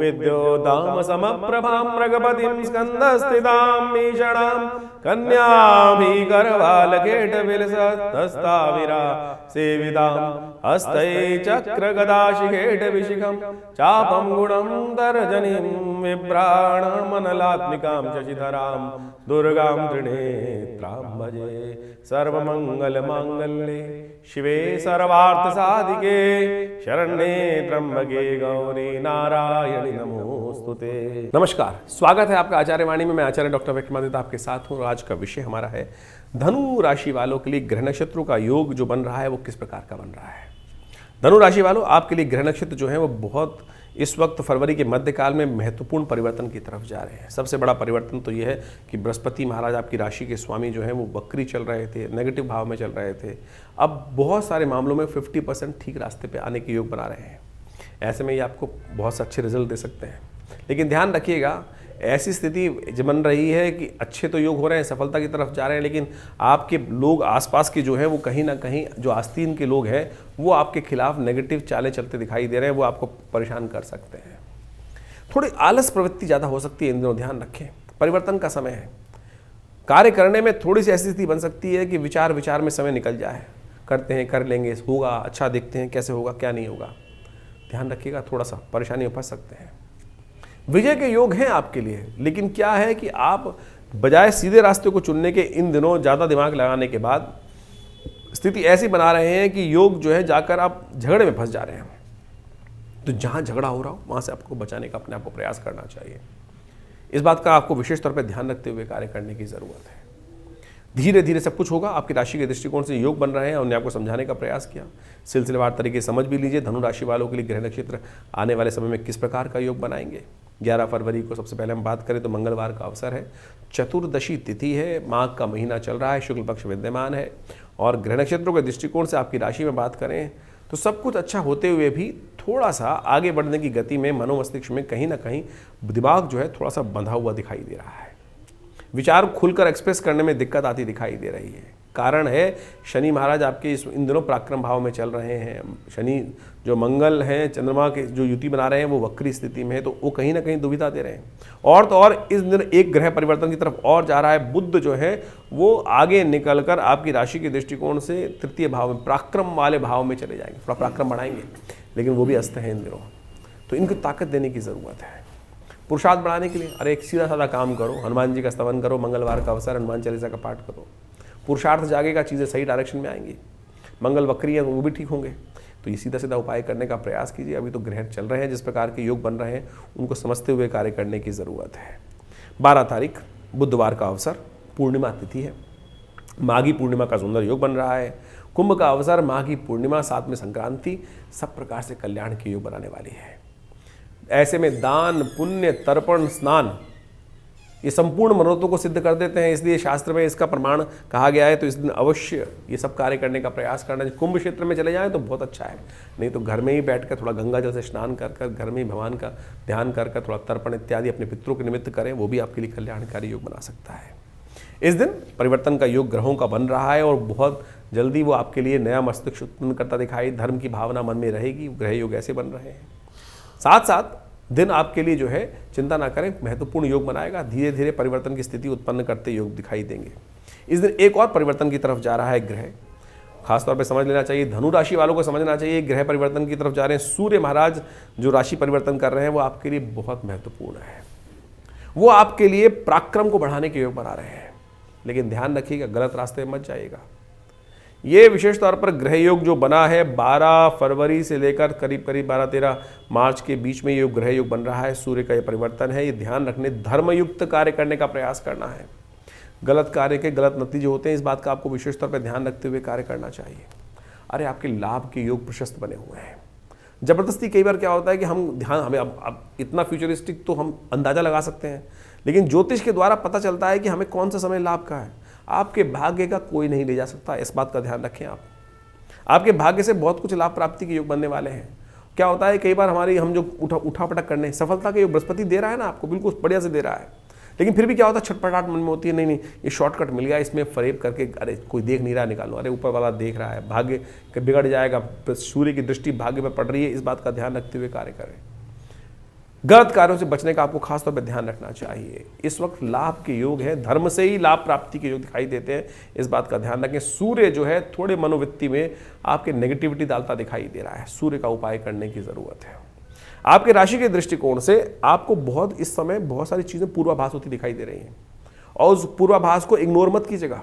विद्योदाम समप्रभां मृगपतिं स्कंदस्थितां भीषणां कन्याभिगर्भालकेटविलसत्तस्ताविरा सेवितां हस्तै चक्रगदाशिखेटविशिखं चापं गुणं तर्जनीं विभ्राणमनलात्मिकां शशिधरां दुर्गां त्रिनेत्रां भजे। सर्वमंगलमांगल्ये शिवे सर्वार्थसाधिके शरण्ये त्र्यंबके गौरी नारायणी नमोस्तुते। नमस्कार, स्वागत है आपका आचार्य वाणी में। मैं आचार्य डॉक्टर विक्रमादित्य आपके साथ हूँ। आज का विषय हमारा है धनु राशि वालों के लिए ग्रह नक्षत्रों का योग जो बन रहा है वो किस प्रकार का बन रहा है। धनु राशि वालों, आपके लिए ग्रह नक्षत्र जो है वो बहुत इस वक्त फरवरी के मध्यकाल में महत्वपूर्ण परिवर्तन की तरफ जा रहे हैं। सबसे बड़ा परिवर्तन तो ये है कि बृहस्पति महाराज आपकी राशि के स्वामी जो हैं वो वक्री चल रहे थे, नेगेटिव भाव में चल रहे थे, अब बहुत सारे मामलों में 50% ठीक रास्ते पे आने के योग बना रहे हैं। ऐसे में ये आपको बहुत से अच्छे रिजल्ट दे सकते हैं। लेकिन ध्यान रखिएगा, ऐसी स्थिति बन रही है कि अच्छे तो योग हो रहे हैं, सफलता की तरफ जा रहे हैं, लेकिन आपके लोग आसपास के जो हैं वो कहीं ना कहीं जो आस्तीन के लोग हैं वो आपके खिलाफ नेगेटिव चालें चलते दिखाई दे रहे हैं, वो आपको परेशान कर सकते हैं। थोड़ी आलस प्रवृत्ति ज़्यादा हो सकती है इन दिनों, ध्यान रखें। परिवर्तन का समय है, कार्य करने में थोड़ी सी ऐसी स्थिति बन सकती है कि विचार विचार में समय निकल जाए। करते हैं, कर लेंगे, होगा, अच्छा देखते हैं कैसे होगा क्या नहीं होगा। ध्यान रखिएगा, थोड़ा सा परेशानी में फंस सकते हैं। विजय के योग हैं आपके लिए, लेकिन क्या है कि आप बजाय सीधे रास्ते को चुनने के इन दिनों ज़्यादा दिमाग लगाने के बाद स्थिति ऐसी बना रहे हैं कि योग जो है जाकर आप झगड़े में फंस जा रहे हैं। तो जहाँ झगड़ा हो रहा हो वहाँ से आपको बचाने का अपने आप को प्रयास करना चाहिए। इस बात का आपको विशेष तौर पर ध्यान रखते हुए कार्य करने की ज़रूरत है। धीरे धीरे सब कुछ होगा। आपकी राशि के दृष्टिकोण से योग बन रहे हैं, उन्हें आपको समझाने का प्रयास किया। सिलसिलेवार तरीके समझ भी लीजिए धनु राशि वालों के लिए ग्रह नक्षत्र आने वाले समय में किस प्रकार का योग बनाएंगे। 11 फरवरी को सबसे पहले हम बात करें तो मंगलवार का अवसर है, चतुर्दशी तिथि है, माघ का महीना चल रहा है, शुक्ल पक्ष विद्यमान है। और ग्रह नक्षत्रों के दृष्टिकोण से आपकी राशि में बात करें तो सब कुछ अच्छा होते हुए भी थोड़ा सा आगे बढ़ने की गति में मनोमस्तिष्क में कहीं ना कहीं दिमाग जो है थोड़ा सा बंधा हुआ दिखाई दे रहा है। विचार खुलकर एक्सप्रेस करने में दिक्कत आती दिखाई दे रही है। कारण है शनि महाराज आपके इन दिनों पराक्रम भाव में चल रहे हैं। शनि जो मंगल हैं, चंद्रमा के जो युति बना रहे हैं वो वक्री स्थिति में है, तो वो कहीं ना कहीं दुविधा दे रहे हैं। और तो और इस दिन एक ग्रह परिवर्तन की तरफ और जा रहा है। बुध जो है वो आगे निकलकर आपकी राशि के दृष्टिकोण से तृतीय भाव में, पराक्रम वाले भाव में चले जाएंगे, थोड़ा पराक्रम बढ़ाएंगे, लेकिन वो भी अस्त है इन दिनों। तो इनको ताकत देने की ज़रूरत है। पुरुषार्थ बढ़ाने के लिए अरे एक सीधा साधा काम करो, हनुमान जी का स्तवन करो, मंगलवार का अवसर हनुमान चालीसा का पाठ करो। पुरुषार्थ जागेगा, चीज़ें सही डायरेक्शन में आएंगी। मंगल वक्री है वो भी ठीक होंगे। तो ये सीधा सीधा उपाय करने का प्रयास कीजिए। अभी तो ग्रह चल रहे हैं, जिस प्रकार के योग बन रहे हैं उनको समझते हुए कार्य करने की ज़रूरत है। 12 तारीख बुधवार का अवसर, पूर्णिमा तिथि है, माघी पूर्णिमा का सुंदर योग बन रहा है। कुंभ का अवसर, माघी पूर्णिमा, साथ में संक्रांति, सब प्रकार से कल्याण के योग बनाने वाली है। ऐसे में दान, पुण्य, तर्पण, स्नान ये संपूर्ण मनोरथों को सिद्ध कर देते हैं, इसलिए शास्त्र में इसका प्रमाण कहा गया है। तो इस दिन अवश्य ये सब कार्य करने का प्रयास करना चाहिए। कुंभ क्षेत्र में चले जाएं तो बहुत अच्छा है, नहीं तो घर में ही बैठकर थोड़ा गंगा जल से स्नान कर कर, घर में ही भगवान का ध्यान कर कर, थोड़ा तर्पण इत्यादि अपने पितरों के निमित्त करें, वो भी आपके लिए कल्याणकारी योग बना सकता है। इस दिन परिवर्तन का योग ग्रहों का बन रहा है और बहुत जल्दी वो आपके लिए नया मस्तिष्क उत्पन्न करता दिखाई, धर्म की भावना मन में रहेगी। ग्रह योग ऐसे बन रहे हैं। साथ साथ दिन आपके लिए जो है चिंता ना करें, महत्वपूर्ण योग बनाएगा। धीरे धीरे परिवर्तन की स्थिति उत्पन्न करते योग दिखाई देंगे। इस दिन एक और परिवर्तन की तरफ जा रहा है ग्रह, खासतौर पे समझ लेना चाहिए। धनु राशि वालों को समझना चाहिए ग्रह परिवर्तन की तरफ जा रहे हैं। सूर्य महाराज जो राशि परिवर्तन कर रहे हैं वो आपके लिए बहुत महत्वपूर्ण है। वो आपके लिए पराक्रम को बढ़ाने के योग बना रहे हैं, लेकिन ध्यान रखिएगा गलत रास्ते में मत जाइएगा। ये विशेष तौर पर ग्रह योग जो बना है 12 फरवरी से लेकर करीब 12-13 मार्च के बीच में ये ग्रह योग बन रहा है। सूर्य का ये परिवर्तन है। ये ध्यान रखने, धर्मयुक्त कार्य करने का प्रयास करना है। गलत कार्य के गलत नतीजे होते हैं, इस बात का आपको विशेष तौर पर ध्यान रखते हुए कार्य करना चाहिए। अरे आपके लाभ के योग प्रशस्त बने हुए हैं। जबरदस्ती कई बार क्या होता है कि हमें अब इतना फ्यूचरिस्टिक तो हम अंदाजा लगा सकते हैं, लेकिन ज्योतिष के द्वारा पता चलता है कि हमें कौन सा समय लाभ का है। आपके भाग्य का कोई नहीं ले जा सकता, इस बात का ध्यान रखें। आप आपके भाग्य से बहुत कुछ लाभ प्राप्ति के योग बनने वाले हैं। क्या होता है कई बार हम जो उठा पटक करने, सफलता के योग बृहस्पति दे रहा है ना आपको, बिल्कुल बढ़िया से दे रहा है, लेकिन फिर भी क्या होता है छटपटाहट मन में होती है, नहीं ये शॉर्टकट मिल गया, इसमें फरेब करके अरे कोई देख नहीं रहा निकालो, अरे ऊपर वाला देख रहा है, भाग्य बिगड़ जाएगा, सूर्य की दृष्टि भाग्य पर पड़ रही है, इस बात का ध्यान रखते हुए कार्य करें। गलत कार्यों से बचने का आपको खासतौर पर ध्यान रखना चाहिए। इस वक्त लाभ के योग है, धर्म से ही लाभ प्राप्ति के योग दिखाई देते हैं, इस बात का ध्यान रखें। सूर्य जो है थोड़े मनोवृत्ति में आपके नेगेटिविटी डालता दिखाई दे रहा है, सूर्य का उपाय करने की जरूरत है। आपके राशि के दृष्टिकोण से आपको बहुत इस समय बहुत सारी चीजें पूर्वाभास होती दिखाई दे रही हैं, और उस पूर्वाभास को इग्नोर मत कीजिएगा।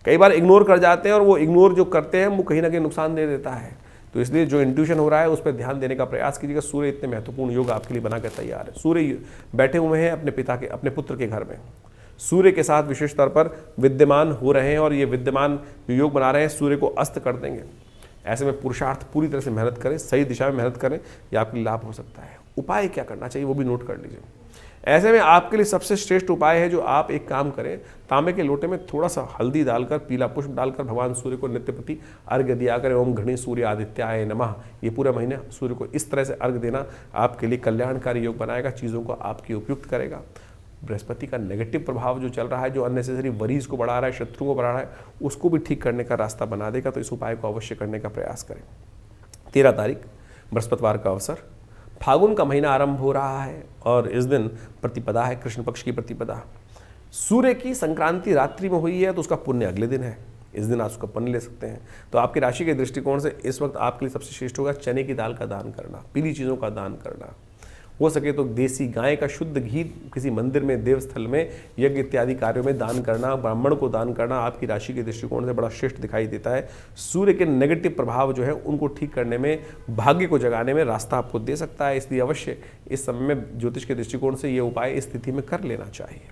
कई बार इग्नोर कर जाते हैं और वो इग्नोर जो करते हैं वो कहीं ना कहीं नुकसान दे देता है। तो इसलिए जो इंट्यूशन हो रहा है उस पर ध्यान देने का प्रयास कीजिएगा। सूर्य इतने महत्वपूर्ण योग आपके लिए बनाकर तैयार है। सूर्य बैठे हुए हैं अपने पुत्र के घर में, सूर्य के साथ विशेष तौर पर विद्यमान हो रहे हैं, और ये विद्यमान जो योग बना रहे हैं सूर्य को अस्त कर देंगे। ऐसे में पुरुषार्थ पूरी तरह से मेहनत करें, सही दिशा में मेहनत करें, यह आपके लिए लाभ हो सकता है। उपाय क्या करना चाहिए वो भी नोट कर लीजिए। ऐसे में आपके लिए सबसे श्रेष्ठ उपाय है जो आप एक काम करें, तांबे के लोटे में थोड़ा सा हल्दी डालकर, पीला पुष्प डालकर भगवान सूर्य को नित्य प्रति अर्घ्य दिया करें। ओम घृणी सूर्य आदित्याय नमः। ये पूरे महीने सूर्य को इस तरह से अर्घ्य देना आपके लिए कल्याणकारी योग बनाएगा, चीज़ों को आपकी उपयुक्त करेगा। बृहस्पति का नेगेटिव प्रभाव जो चल रहा है, जो अननेसेसरी वरीज को बढ़ा रहा है, शत्रुओं को बढ़ा रहा है, उसको भी ठीक करने का रास्ता बना देगा। तो इस उपाय को अवश्य करने का प्रयास करें। 13 तारीख बृहस्पतिवार का अवसर, फागुन का महीना आरंभ हो रहा है और इस दिन प्रतिपदा है, कृष्ण पक्ष की प्रतिपदा। सूर्य की संक्रांति रात्रि में हुई है तो उसका पुण्य अगले दिन है, इस दिन आप उसका पुण्य ले सकते हैं। तो आपकी राशि के दृष्टिकोण से इस वक्त आपके लिए सबसे श्रेष्ठ होगा चने की दाल का दान करना, पीली चीज़ों का दान करना, हो सके तो देसी गाय का शुद्ध घी किसी मंदिर में, देवस्थल में, यज्ञ इत्यादि कार्यों में दान करना, ब्राह्मण को दान करना आपकी राशि के दृष्टिकोण से बड़ा श्रेष्ठ दिखाई देता है। सूर्य के नेगेटिव प्रभाव जो है उनको ठीक करने में, भाग्य को जगाने में रास्ता आपको दे सकता है। इसलिए अवश्य इस समय में ज्योतिष के दृष्टिकोण से ये उपाय इस स्थिति में कर लेना चाहिए।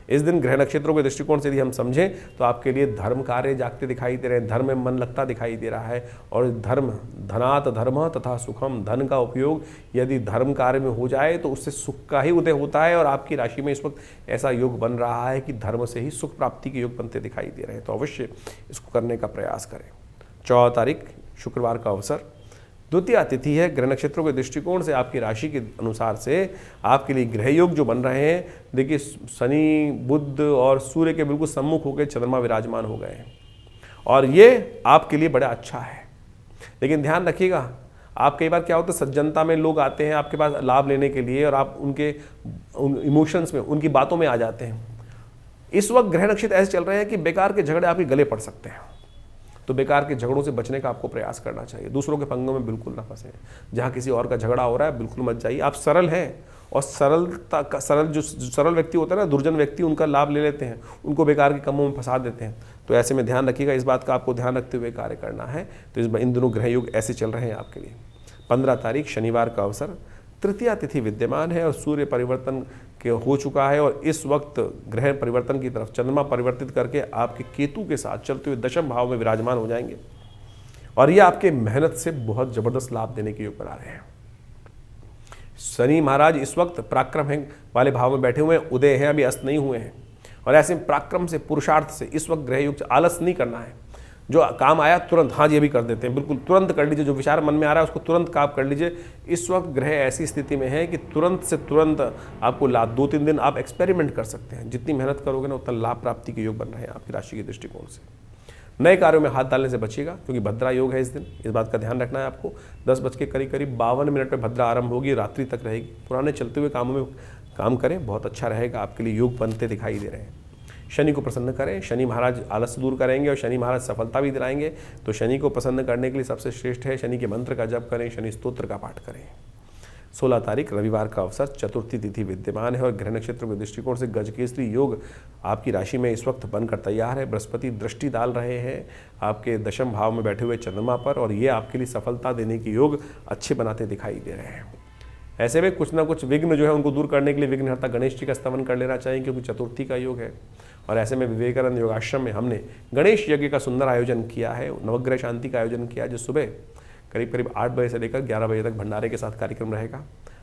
इस दिन ग्रह नक्षत्रों के दृष्टिकोण से यदि हम समझें तो आपके लिए धर्म कार्य जागते दिखाई दे रहे हैं, धर्म में मन लगता दिखाई दे रहा है। और धर्म, धनात् धर्म तथा सुखम, धन का उपयोग यदि धर्म कार्य में हो जाए तो उससे सुख का ही उदय होता है। और आपकी राशि में इस वक्त ऐसा योग बन रहा है कि धर्म से ही सुख प्राप्ति के योग बनते दिखाई दे रहे हैं। तो अवश्य इसको करने का प्रयास करें। 14 तारीख शुक्रवार का अवसर, द्वितीय तिथि है। ग्रह नक्षत्रों के दृष्टिकोण से आपकी राशि के अनुसार से आपके लिए ग्रह योग जो बन रहे हैं, देखिए शनि, बुध और सूर्य के बिल्कुल सम्मुख होकर चंद्रमा विराजमान हो गए हैं, और ये आपके लिए बड़ा अच्छा है। लेकिन ध्यान रखिएगा, आप कई बार क्या होता है, सज्जनता में लोग आते हैं आपके पास लाभ लेने के लिए और आप उनके इमोशंस में, उनकी बातों में आ जाते हैं। इस वक्त ग्रह नक्षत्र ऐसे चल रहे हैं कि बेकार के झगड़े आपके गले पड़ सकते हैं। तो बेकार के झगड़ों से बचने का आपको प्रयास करना चाहिए। दूसरों के पंगों में बिल्कुल ना फंसे। जहाँ किसी और का झगड़ा हो रहा है बिल्कुल मत जाइए। आप सरल हैं, और जो सरल व्यक्ति होता है ना, दुर्जन व्यक्ति, उनका लाभ ले लेते हैं, उनको बेकार के कामों में फंसा देते हैं। तो ऐसे में ध्यान रखिएगा, इस बात का आपको ध्यान रखते हुए कार्य करना है। तो इन दिनों ग्रह योग ऐसे चल रहे हैं आपके लिए। 15 तारीख शनिवार का अवसर, तृतीया तिथि विद्यमान है और सूर्य परिवर्तन के हो चुका है। और इस वक्त ग्रह परिवर्तन की तरफ चंद्रमा परिवर्तित करके आपके केतु के साथ चलते हुए दशम भाव में विराजमान हो जाएंगे, और ये आपके मेहनत से बहुत जबरदस्त लाभ देने के योग बना रहे हैं। शनि महाराज इस वक्त पराक्रम है वाले भाव में बैठे हुए हैं, उदय हैं, अभी अस्त नहीं हुए हैं। और ऐसे पराक्रम से, पुरुषार्थ से इस वक्त ग्रह योग से आलस नहीं करना है। जो काम आया तुरंत हाँ जी अभी कर देते हैं, बिल्कुल तुरंत कर लीजिए। जो विचार मन में आ रहा है उसको तुरंत काम कर लीजिए। इस वक्त ग्रह ऐसी स्थिति में है कि तुरंत से तुरंत आपको लाभ, 2-3 दिन आप एक्सपेरिमेंट कर सकते हैं। जितनी मेहनत करोगे ना उतना लाभ प्राप्ति के योग बन रहे हैं आपकी राशि के दृष्टिकोण से। नए कार्यों में हाथ डालने से बचिएगा क्योंकि भद्रा योग है इस दिन, इस बात का ध्यान रखना है आपको। 10 बज के करीब 52 मिनट पर भद्रा आरंभ होगी, रात्रि तक रहेगी। पुराने चलते हुए कामों में काम करें, बहुत अच्छा रहेगा, आपके लिए योग बनते दिखाई दे रहे हैं। शनि को प्रसन्न करें, शनि महाराज आलस दूर करेंगे और शनि महाराज सफलता भी दिलाएंगे। तो शनि को प्रसन्न करने के लिए सबसे श्रेष्ठ है शनि के मंत्र का जप करें, शनि स्तोत्र का पाठ करें। 16 तारीख रविवार का अवसर, चतुर्थी तिथि विद्यमान है और ग्रह नक्षत्र के दृष्टिकोण से गजकेसरी योग आपकी राशि में इस वक्त बनकर तैयार है। बृहस्पति दृष्टि डाल रहे हैं आपके दशम भाव में बैठे हुए चंद्रमा पर, और ये आपके लिए सफलता देने के योग अच्छे बनाते दिखाई दे रहे हैं। ऐसे में कुछ ना कुछ विघ्न जो है उनको दूर करने के लिए विघ्नहर्ता गणेश जी का स्तवन कर लेना चाहिए क्योंकि चतुर्थी का योग है। और ऐसे में विवेकानंद योगाश्रम में हमने गणेश यज्ञ का सुंदर आयोजन किया है, नवग्रह शांति का आयोजन किया, जो सुबह करीब 8 बजे से लेकर 11 बजे तक भंडारे के साथ कार्यक्रम रहेगा।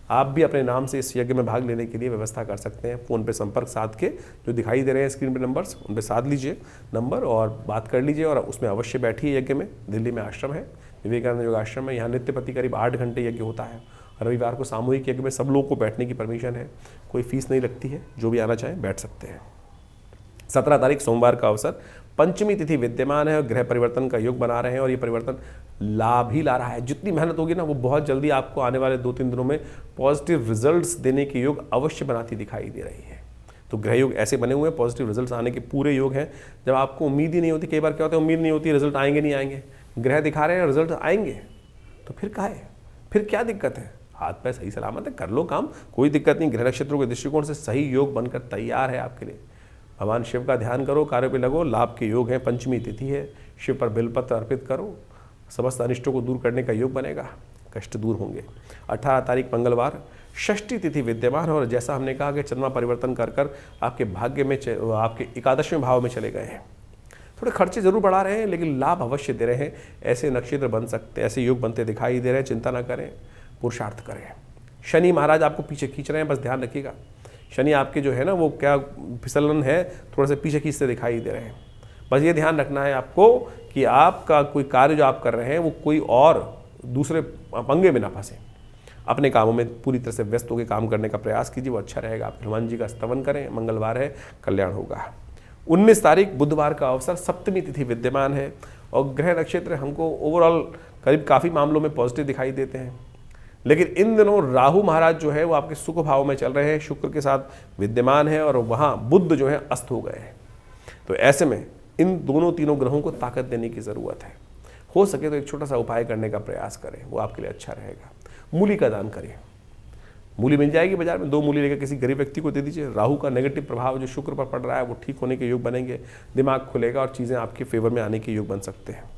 आप भी अपने नाम से इस यज्ञ में भाग लेने के लिए व्यवस्था कर सकते हैं। फ़ोन पे संपर्क साध के, जो दिखाई दे रहे हैं स्क्रीन पे नंबर्स, उन पे साध लीजिए नंबर और बात कर लीजिए और उसमें अवश्य बैठिए यज्ञ में। दिल्ली में आश्रम है विवेकानंद योगाश्रम में, यहाँ नित्य प्रति करीब 8 घंटे यज्ञ होता है। रविवार को सामूहिक यज्ञ में सब लोगों को बैठने की परमिशन है, कोई फीस नहीं लगती है, जो भी आना चाहे बैठ सकते हैं। 17 तारीख सोमवार का अवसर, पंचमी तिथि विद्यमान है और ग्रह परिवर्तन का योग बना रहे हैं और ये परिवर्तन लाभ ही ला रहा है। जितनी मेहनत होगी ना वो बहुत जल्दी आपको आने वाले 2-3 दिनों में पॉजिटिव रिजल्ट्स देने के योग अवश्य बनाती दिखाई दे रही है। तो ग्रह योग ऐसे बने हुए हैं, पॉजिटिव रिजल्ट्स आने के पूरे योग हैं जब आपको उम्मीद ही नहीं होती। कई बार क्या होता है, उम्मीद नहीं होती रिजल्ट आएंगे नहीं आएंगे, ग्रह दिखा रहे हैं रिजल्ट आएंगे, तो फिर क्या है, फिर क्या दिक्कत है? हाथ पैर सही सलामत है, कर लो काम, कोई दिक्कत नहीं। ग्रह नक्षत्रों के दृष्टिकोण से सही योग बनकर तैयार है आपके लिए। भगवान शिव का ध्यान करो, कार्य पे लगो, लाभ के योग हैं, पंचमी तिथि है, शिव पर बेलपत्र अर्पित करो, समस्त अनिष्टों को दूर करने का योग बनेगा, कष्ट दूर होंगे। 18 तारीख मंगलवार षष्ठी तिथि विद्यमान है और जैसा हमने कहा कि चंद्रमा परिवर्तन कर कर आपके भाग्य में आपके 11वें भाव में चले गए हैं। थोड़े खर्चे जरूर बढ़ा रहे हैं लेकिन लाभ अवश्य दे रहे हैं। ऐसे नक्षत्र बन सकते, ऐसे योग बनते दिखाई दे रहे हैं। चिंता ना करें, पुरुषार्थ करें। शनि महाराज आपको पीछे खींच रहे हैं, बस ध्यान रखिएगा। शनि आपके जो है ना वो क्या फिसलन है, थोड़ा सा पीछे खींचते दिखाई दे रहे हैं। बस ये ध्यान रखना है आपको कि आपका कोई कार्य जो आप कर रहे हैं वो कोई और दूसरे पंगे में ना फंसे। अपने कामों में पूरी तरह से व्यस्त होकर काम करने का प्रयास कीजिए, वो अच्छा रहेगा। आप हनुमान जी का स्तवन करें, मंगलवार है, कल्याण होगा। 19 तारीख बुधवार का अवसर सप्तमी तिथि विद्यमान है और ग्रह नक्षत्र हमको ओवरऑल करीब काफ़ी मामलों में पॉजिटिव दिखाई देते हैं। लेकिन इन दिनों राहु महाराज जो है वो आपके सुख भाव में चल रहे हैं, शुक्र के साथ विद्यमान है और वहाँ बुध जो है अस्त हो गए हैं। तो ऐसे में इन दोनों तीनों ग्रहों को ताकत देने की ज़रूरत है। हो सके तो एक छोटा सा उपाय करने का प्रयास करें, वो आपके लिए अच्छा रहेगा। मूली का दान करें, मूली मिल जाएगी बाजार में, 2 मूली लेकर किसी गरीब व्यक्ति को दे दीजिए। राहु का नेगेटिव प्रभाव जो शुक्र पर पड़ रहा है वो ठीक होने के योग बनेंगे, दिमाग खुलेगा और चीज़ें आपके फेवर में आने के योग बन सकते हैं।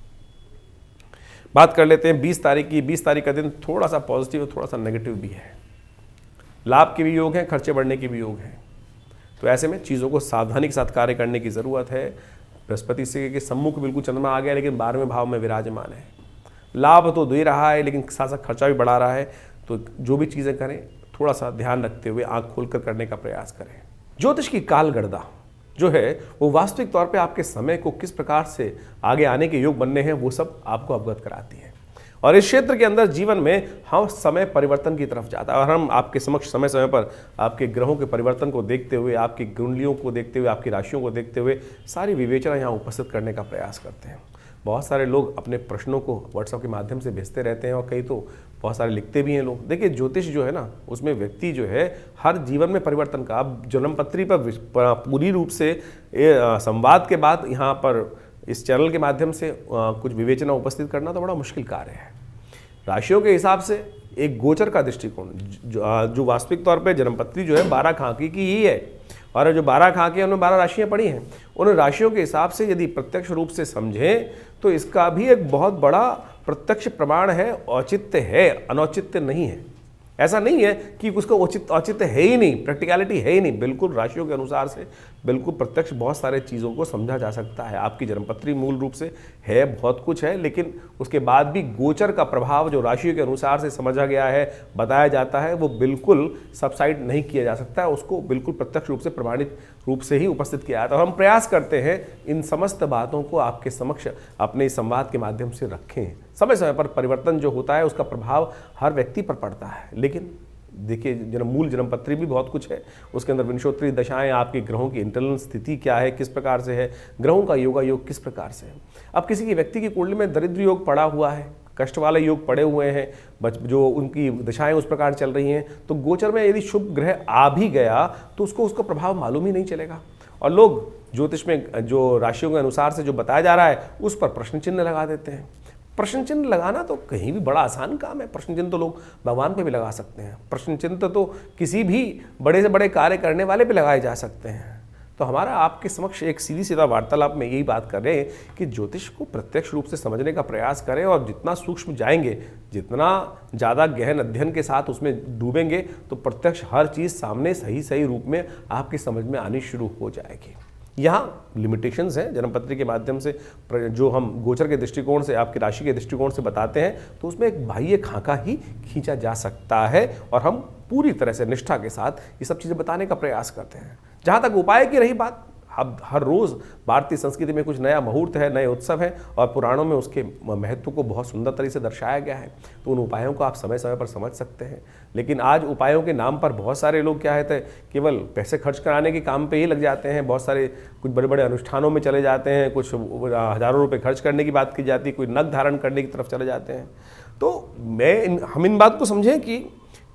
बात कर लेते हैं 20 तारीख की। 20 तारीख का दिन थोड़ा सा पॉजिटिव और थोड़ा सा नेगेटिव भी है। लाभ के भी योग हैं, खर्चे बढ़ने के भी योग हैं। तो ऐसे में चीज़ों को सावधानी के साथ कार्य करने की ज़रूरत है। बृहस्पति से के सम्मुख बिल्कुल चंद्रमा आ गया लेकिन 12वें भाव में विराजमान है। लाभ तो दे रहा है लेकिन साथ साथ खर्चा भी बढ़ा रहा है। तो जो भी चीज़ें करें थोड़ा सा ध्यान रखते हुए आंख खोलकर करने का प्रयास करें। ज्योतिष की कालगणना जो है वो वास्तविक तौर पे आपके समय को किस प्रकार से आगे आने के योग बनने हैं वो सब आपको अवगत कराती है। और इस क्षेत्र के अंदर जीवन में हम समय परिवर्तन की तरफ जाता है और हम आपके समक्ष समय समय पर आपके ग्रहों के परिवर्तन को देखते हुए, आपकी कुंडलियों को देखते हुए, आपकी राशियों को देखते हुए सारी विवेचना यहाँ उपस्थित करने का प्रयास करते हैं। बहुत सारे लोग अपने प्रश्नों को व्हाट्सएप के माध्यम से भेजते रहते हैं और कई तो बहुत सारे लिखते भी हैं लोग। देखिए ज्योतिष जो है ना उसमें व्यक्ति जो है हर जीवन में परिवर्तन का, अब जन्मपत्री पर पूरी रूप से संवाद के बाद यहाँ पर इस चैनल के माध्यम से कुछ विवेचना उपस्थित करना तो बड़ा मुश्किल कार्य है। राशियों के हिसाब से एक गोचर का दृष्टिकोण जो वास्तविक तौर पे जन्मपत्री जो है 12 खाकी की ही है और जो 12 खाकी है उनमें 12 राशियां पड़ी हैं। उन राशियों के हिसाब से यदि प्रत्यक्ष रूप से समझें तो इसका भी एक बहुत बड़ा प्रत्यक्ष प्रमाण है, औचित्य है, अनौचित्य नहीं है। ऐसा नहीं है कि उसका औचित्य है ही नहीं, प्रैक्टिकलिटी है ही नहीं। बिल्कुल राशियों के अनुसार से बिल्कुल प्रत्यक्ष बहुत सारे चीज़ों को समझा जा सकता है। आपकी जन्मपत्री मूल रूप से है, बहुत कुछ है, लेकिन उसके बाद भी गोचर का प्रभाव जो राशियों के अनुसार से समझा गया है, बताया जाता है, वो बिल्कुल सबसाइड नहीं किया जा सकता है। उसको बिल्कुल प्रत्यक्ष रूप से प्रमाणित रूप से ही उपस्थित किया जाता है। और हम प्रयास करते हैं इन समस्त बातों को आपके समक्ष अपने संवाद के माध्यम से रखें। समय समय पर परिवर्तन जो होता है उसका प्रभाव हर व्यक्ति पर पड़ता है, लेकिन देखिए मूल जन्मपत्री भी बहुत कुछ है। उसके अंदर विंशोत्तरी दशाएं, आपके ग्रहों की इंटरनल स्थिति क्या है, किस प्रकार से है, ग्रहों का योगा योग किस प्रकार से है। अब किसी की व्यक्ति की कुंडली में दरिद्र योग पड़ा हुआ है, कष्ट वाले योग पड़े हुए हैं, जो उनकी दशाएं उस प्रकार चल रही हैं, तो गोचर में यदि शुभ ग्रह आ भी गया तो उसका प्रभाव मालूम ही नहीं चलेगा। और लोग ज्योतिष में जो राशियों के अनुसार से जो बताया जा रहा है उस पर प्रश्न चिन्ह लगा देते हैं। प्रश्न चिन्ह लगाना तो कहीं भी बड़ा आसान काम है। प्रश्न चिन्ह तो लोग भगवान पे भी लगा सकते हैं। प्रश्न चिन्ह तो किसी भी बड़े से बड़े कार्य करने वाले पे लगाए जा सकते हैं। तो हमारा आपके समक्ष एक सीधी सीधा वार्तालाप में यही बात कर रहे हैं कि ज्योतिष को प्रत्यक्ष रूप से समझने का प्रयास करें और जितना सूक्ष्म जाएंगे, जितना ज़्यादा गहन अध्ययन के साथ उसमें डूबेंगे तो प्रत्यक्ष हर चीज़ सामने सही रूप में आपकी समझ में आनी शुरू हो जाएगी। यहाँ लिमिटेशंस हैं जन्मपत्री के माध्यम से जो हम गोचर के दृष्टिकोण से, आपकी राशि के दृष्टिकोण से बताते हैं, तो उसमें एक बाह्य खाका ही खींचा जा सकता है और हम पूरी तरह से निष्ठा के साथ ये सब चीज़ें बताने का प्रयास करते हैं। जहाँ तक उपाय की रही बात, अब हर रोज़ भारतीय संस्कृति में कुछ नया मुहूर्त है, नए उत्सव हैं और पुराणों में उसके महत्व को बहुत सुंदर तरीके से दर्शाया गया है। तो उन उपायों को आप समय समय पर समझ सकते हैं। लेकिन आज उपायों के नाम पर बहुत सारे लोग क्या है केवल पैसे खर्च कराने के काम पे ही लग जाते हैं। बहुत सारे कुछ बड़े बड़े अनुष्ठानों में चले जाते हैं, कुछ हज़ारों रुपये खर्च करने की बात की जाती है, कोई नग धारण करने की तरफ चले जाते हैं। तो हम इन बात को समझें कि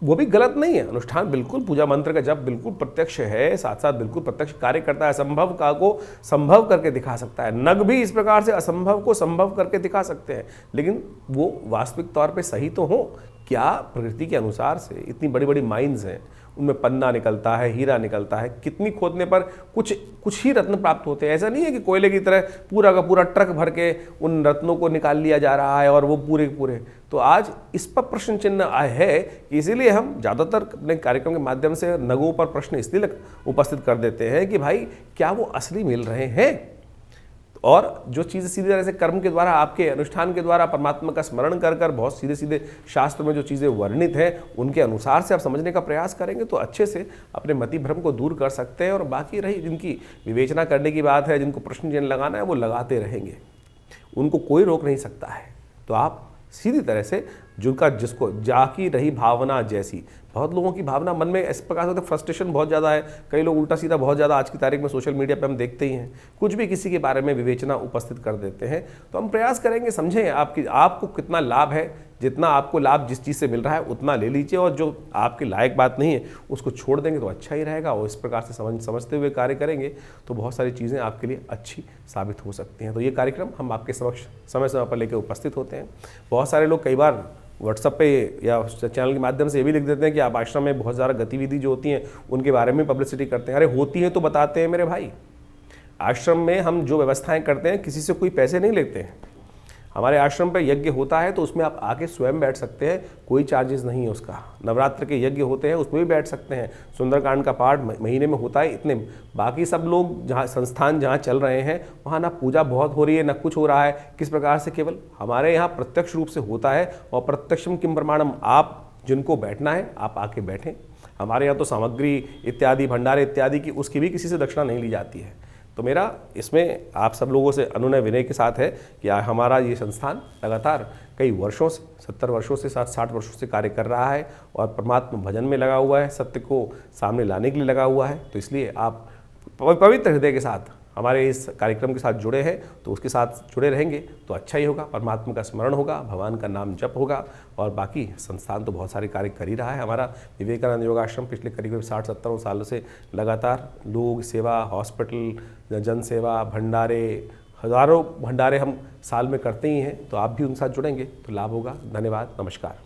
वो भी गलत नहीं है। अनुष्ठान बिल्कुल पूजा मंत्र का जब बिल्कुल प्रत्यक्ष है, साथ साथ बिल्कुल प्रत्यक्ष कार्य करता है, असंभव का को संभव करके दिखा सकता है। नग भी इस प्रकार से असंभव को संभव करके दिखा सकते हैं, लेकिन वो वास्तविक तौर पे सही तो हो क्या? प्रकृति के अनुसार से इतनी बड़ी बड़ी माइंस हैं, उनमें पन्ना निकलता है, हीरा निकलता है, कितनी खोदने पर कुछ ही रत्न प्राप्त होते हैं। ऐसा नहीं है कि कोयले की तरह पूरा का पूरा ट्रक भर के उन रत्नों को निकाल लिया जा रहा है और वो पूरे। तो आज इस पर प्रश्न चिन्ह है कि इसीलिए हम ज़्यादातर अपने कार्यक्रम के माध्यम से नगों पर प्रश्न इसलिए उपस्थित कर देते हैं कि भाई क्या वो असली मिल रहे हैं? और जो चीज़ें सीधी तरह से कर्म के द्वारा, आपके अनुष्ठान के द्वारा परमात्मा का स्मरण कर बहुत सीधे शास्त्र में जो चीज़ें वर्णित हैं उनके अनुसार से आप समझने का प्रयास करेंगे तो अच्छे से अपने मति भ्रम को दूर कर सकते हैं। और बाकी रही जिनकी विवेचना करने की बात है, जिनको प्रश्न चिन्ह लगाना है, वो लगाते रहेंगे, उनको कोई रोक नहीं सकता है। तो आप सीधी तरह से जिसको जाकी रही भावना जैसी, बहुत लोगों की भावना मन में इस प्रकार से फ्रस्ट्रेशन बहुत ज़्यादा है। कई लोग उल्टा सीधा बहुत ज़्यादा आज की तारीख में सोशल मीडिया पे हम देखते ही हैं, कुछ भी किसी के बारे में विवेचना उपस्थित कर देते हैं। तो हम प्रयास करेंगे समझें आपको कितना लाभ है, जितना आपको लाभ जिस चीज़ से मिल रहा है उतना ले लीजिए, और जो आपके लायक बात नहीं है उसको छोड़ देंगे तो अच्छा ही रहेगा। और इस प्रकार से समझते हुए कार्य करेंगे तो बहुत सारी चीज़ें आपके लिए अच्छी साबित हो सकती हैं। तो ये कार्यक्रम हम आपके समक्ष समय समय पर लेकर उपस्थित होते हैं। बहुत सारे लोग कई बार व्हाट्सएप पे या चैनल के माध्यम से ये भी लिख देते हैं कि आप आश्रम में बहुत ज़्यादा गतिविधि जो होती हैं उनके बारे में पब्लिसिटी करते हैं। अरे होती हैं तो बताते हैं मेरे भाई। आश्रम में हम जो व्यवस्थाएं करते हैं किसी से कोई पैसे नहीं लेते हैं। हमारे आश्रम पे यज्ञ होता है तो उसमें आप आके स्वयं बैठ सकते हैं, कोई चार्जेस नहीं है उसका। नवरात्र के यज्ञ होते हैं उसमें भी बैठ सकते हैं। सुंदरकांड का पाठ महीने में होता है इतने। बाकी सब लोग जहाँ संस्थान जहाँ चल रहे हैं वहाँ ना पूजा बहुत हो रही है ना कुछ हो रहा है। किस प्रकार से? केवल हमारे यहाँ प्रत्यक्ष रूप से होता है। और प्रत्यक्षम किम प्रमाणम, आप जिनको बैठना है आप आके बैठें। हमारे यहाँ तो सामग्री इत्यादि, भंडारे इत्यादि की उसकी भी किसी से दक्षिणा नहीं ली जाती है। तो मेरा इसमें आप सब लोगों से अनुनय विनय के साथ है कि हमारा ये संस्थान लगातार कई वर्षों से, 70 वर्षों से 60 वर्षों से कार्य कर रहा है और परमात्मा भजन में लगा हुआ है, सत्य को सामने लाने के लिए लगा हुआ है। तो इसलिए आप पवित्र हृदय के साथ हमारे इस कार्यक्रम के साथ जुड़े हैं तो उसके साथ जुड़े रहेंगे तो अच्छा ही होगा। परमात्मा का स्मरण होगा, भगवान का नाम जप होगा। और बाकी संस्थान तो बहुत सारे कार्य कर ही रहा है। हमारा विवेकानंद योगाश्रम पिछले करीब 60-70 सालों से लगातार लोग सेवा, हॉस्पिटल, जन सेवा, भंडारे, हज़ारों भंडारे हम साल में करते ही हैं। तो आप भी उनके साथ जुड़ेंगे तो लाभ होगा। धन्यवाद, नमस्कार।